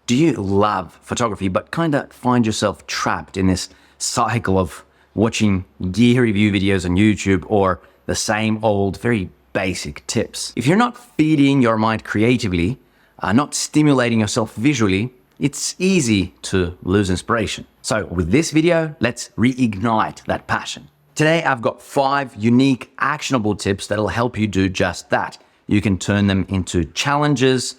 Do you love photography but kind of find yourself trapped in this cycle of watching gear review videos on YouTube or the same old, very basic tips? If you're not feeding your mind creatively, not stimulating yourself visually, it's easy to lose inspiration. So with this video, let's reignite that passion. Today, I've got 5 unique, actionable tips that'll help you do just that. You can turn them into challenges,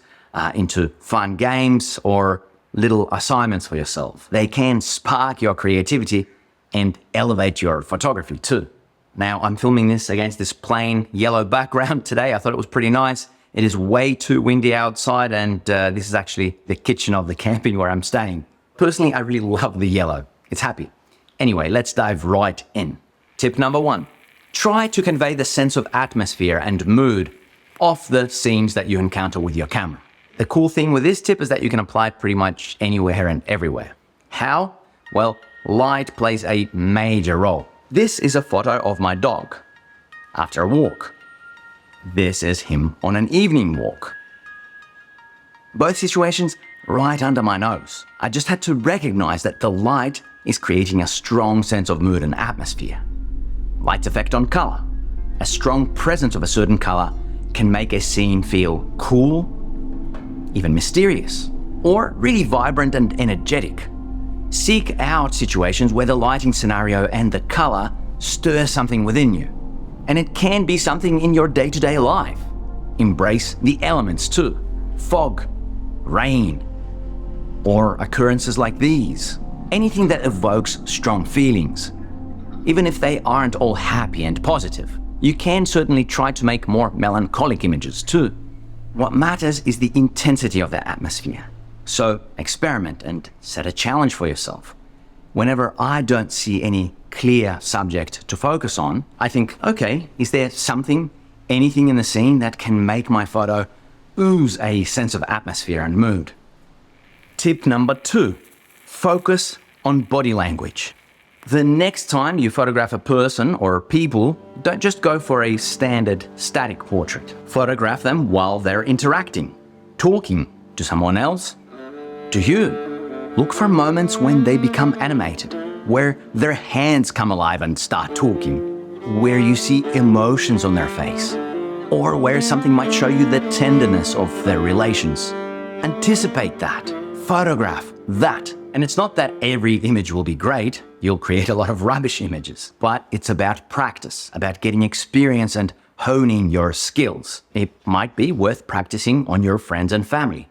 into fun games, or little assignments for yourself. They can spark your creativity and elevate your photography too. Now, I'm filming this against this plain yellow background today. I thought it was pretty nice. It is way too windy outside, and this is actually the kitchen of the camping where I'm staying. Personally, I really love the yellow. It's happy. Anyway, let's dive right in. Tip number 1, try to convey the sense of atmosphere and mood of the scenes that you encounter with your camera. The cool thing with this tip is that you can apply it pretty much anywhere and everywhere. How? Well, light plays a major role. This is a photo of my dog after a walk. This is him on an evening walk. Both situations right under my nose. I just had to recognize that the light is creating a strong sense of mood and atmosphere. Light's effect on color. A strong presence of a certain color can make a scene feel cool, even mysterious, or really vibrant and energetic. Seek out situations where the lighting scenario and the color stir something within you. And it can be something in your day-to-day life. Embrace the elements too. Fog, rain, or occurrences like these. Anything that evokes strong feelings. Even if they aren't all happy and positive, you can certainly try to make more melancholic images too. What matters is the intensity of the atmosphere. So experiment and set a challenge for yourself. Whenever I don't see any clear subject to focus on, I think, okay, is there something, anything in the scene that can make my photo ooze a sense of atmosphere and mood? Tip number 2, focus on body language. The next time you photograph a person or people, don't just go for a standard static portrait. Photograph them while they're interacting, talking to someone else, to you. Look for moments when they become animated, where their hands come alive and start talking, where you see emotions on their face, or where something might show you the tenderness of their relations. Anticipate that. Photograph that. And it's not that every image will be great. You'll create a lot of rubbish images, but it's about practice, about getting experience and honing your skills. It might be worth practicing on your friends and family.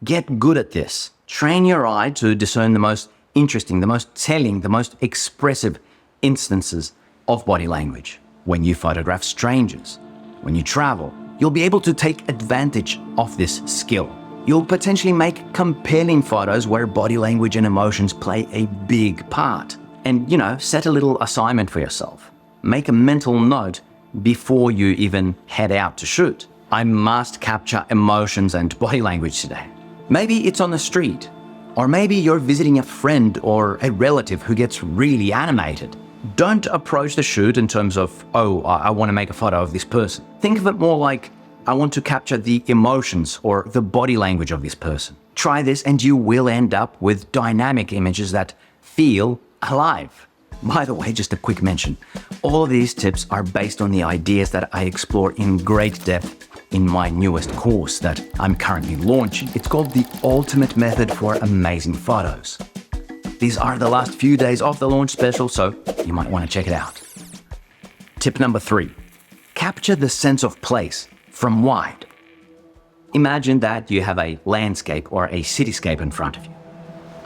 Get good at this. Train your eye to discern the most interesting, the most telling, the most expressive instances of body language. When you photograph strangers, when you travel, you'll be able to take advantage of this skill. You'll potentially make compelling photos where body language and emotions play a big part. And, set a little assignment for yourself. Make a mental note before you even head out to shoot. I must capture emotions and body language today. Maybe it's on the street, or maybe you're visiting a friend or a relative who gets really animated. Don't approach the shoot in terms of, oh, I want to make a photo of this person. Think of it more like, I want to capture the emotions or the body language of this person. Try this and you will end up with dynamic images that feel alive. By the way, just a quick mention. All of these tips are based on the ideas that I explore in great depth in my newest course that I'm currently launching. It's called The Ultimate Method for Amazing Photos. These are the last few days of the launch special, so you might want to check it out. Tip number 3, capture the sense of place from wide. Imagine that you have a landscape or a cityscape in front of you.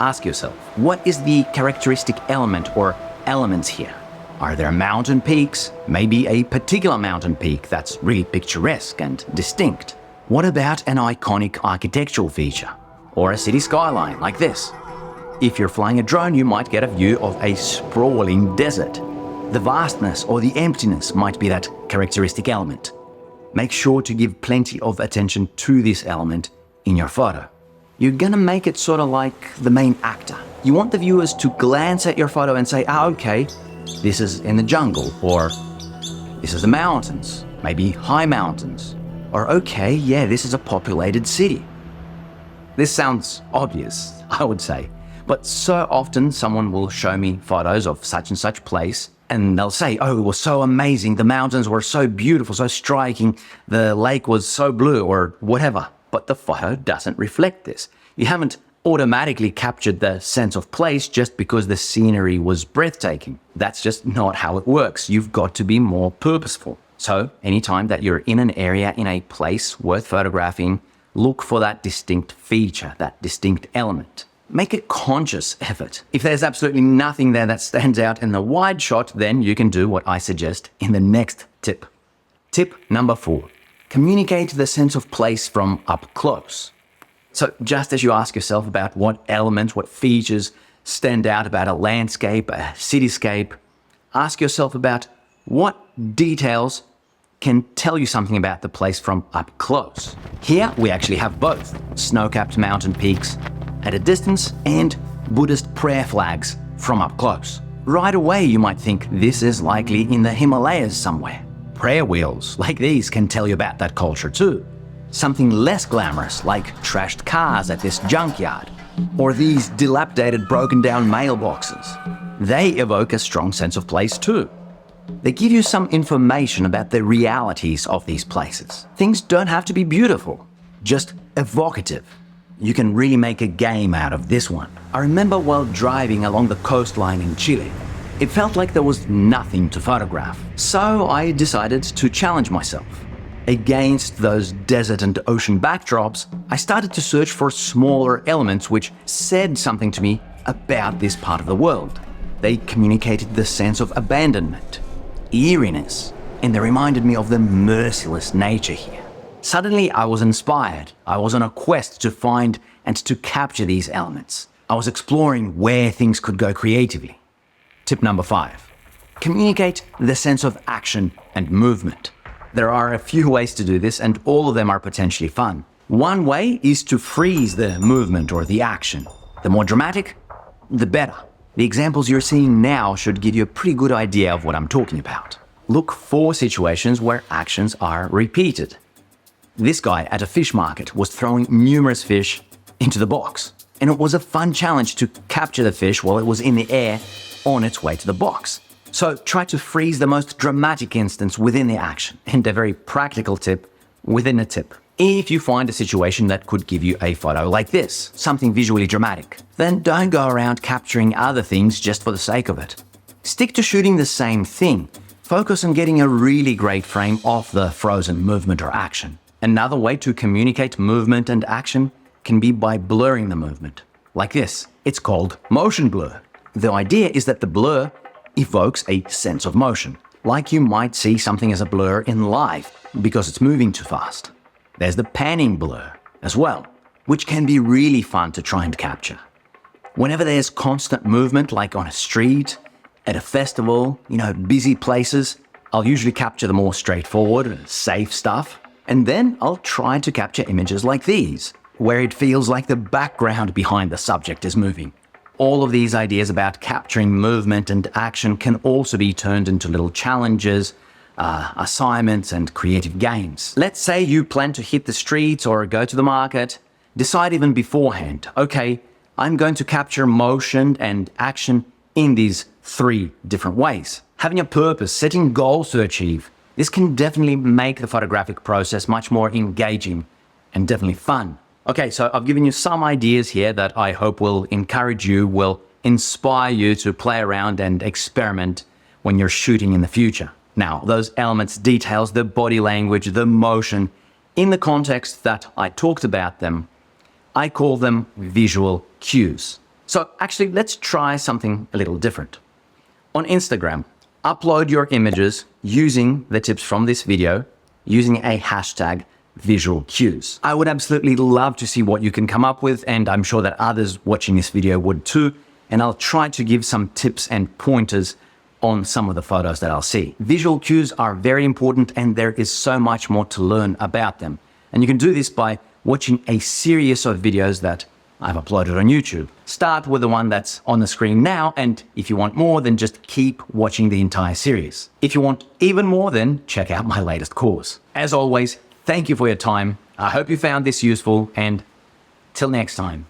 Ask yourself, what is the characteristic element or elements here? Are there mountain peaks? Maybe a particular mountain peak that's really picturesque and distinct. What about an iconic architectural feature? Or a city skyline like this? If you're flying a drone, you might get a view of a sprawling desert. The vastness or the emptiness might be that characteristic element. Make sure to give plenty of attention to this element in your photo. You're gonna make it sort of like the main actor. You want the viewers to glance at your photo and say, okay, this is in the jungle, or this is the mountains, maybe high mountains, or okay, yeah, this is a populated city. This sounds obvious, I would say, but so often someone will show me photos of such and such place and they'll say, oh, it was so amazing, the mountains were so beautiful, so striking, the lake was so blue or whatever, but the photo doesn't reflect this. You haven't automatically captured the sense of place just because the scenery was breathtaking. That's just not how it works. You've got to be more purposeful. So anytime that you're in an area, in a place worth photographing, look for that distinct feature, that distinct element. Make a conscious effort. If there's absolutely nothing there that stands out in the wide shot, then you can do what I suggest in the next tip. Tip number 4, communicate the sense of place from up close. So just as you ask yourself about what elements, what features stand out about a landscape, a cityscape, ask yourself about what details can tell you something about the place from up close. Here we actually have both snow-capped mountain peaks at a distance and Buddhist prayer flags from up close. Right away you might think this is likely in the Himalayas somewhere. Prayer wheels like these can tell you about that culture too. Something less glamorous like trashed cars at this junkyard, or these dilapidated broken down mailboxes. They evoke a strong sense of place too. They give you some information about the realities of these places. Things don't have to be beautiful, just evocative. You can really make a game out of this one. I remember while driving along the coastline in Chile, it felt like there was nothing to photograph. So I decided to challenge myself. Against those desert and ocean backdrops, I started to search for smaller elements which said something to me about this part of the world. They communicated the sense of abandonment, eeriness, and they reminded me of the merciless nature here. Suddenly I was inspired. I was on a quest to find and to capture these elements. I was exploring where things could go creatively. Tip number 5, communicate the sense of action and movement. There are a few ways to do this, and all of them are potentially fun. One way is to freeze the movement or the action. The more dramatic, the better. The examples you're seeing now should give you a pretty good idea of what I'm talking about. Look for situations where actions are repeated. This guy at a fish market was throwing numerous fish into the box, and it was a fun challenge to capture the fish while it was in the air on its way to the box. So try to freeze the most dramatic instance within the action, and a very practical tip within a tip. If you find a situation that could give you a photo like this, something visually dramatic, then don't go around capturing other things just for the sake of it. Stick to shooting the same thing. Focus on getting a really great frame of the frozen movement or action. Another way to communicate movement and action can be by blurring the movement. Like this. It's called motion blur. The idea is that the blur evokes a sense of motion, like you might see something as a blur in life because it's moving too fast. There's the panning blur as well, which can be really fun to try and capture. Whenever there's constant movement, like on a street, at a festival, busy places, I'll usually capture the more straightforward, safe stuff, and then I'll try to capture images like these, where it feels like the background behind the subject is moving. All of these ideas about capturing movement and action can also be turned into little challenges, assignments, and creative games. Let's say you plan to hit the streets or go to the market. Decide even beforehand, okay, I'm going to capture motion and action in these 3 different ways. Having a purpose, setting goals to achieve, this can definitely make the photographic process much more engaging and definitely fun. Okay, so I've given you some ideas here that I hope will encourage you, will inspire you to play around and experiment when you're shooting in the future. Now, those elements, details, the body language, the motion, in the context that I talked about them, I call them visual cues. So actually, let's try something a little different. On Instagram, upload your images using the tips from this video, using a hashtag visual cues. I would absolutely love to see what you can come up with, and I'm sure that others watching this video would too, and I'll try to give some tips and pointers on some of the photos that I'll see. Visual cues are very important, and there is so much more to learn about them. And you can do this by watching a series of videos that I've uploaded on YouTube. Start with the one that's on the screen now, and if you want more, then just keep watching the entire series. If you want even more, then check out my latest course. As always, thank you for your time. I hope you found this useful, and Till next time.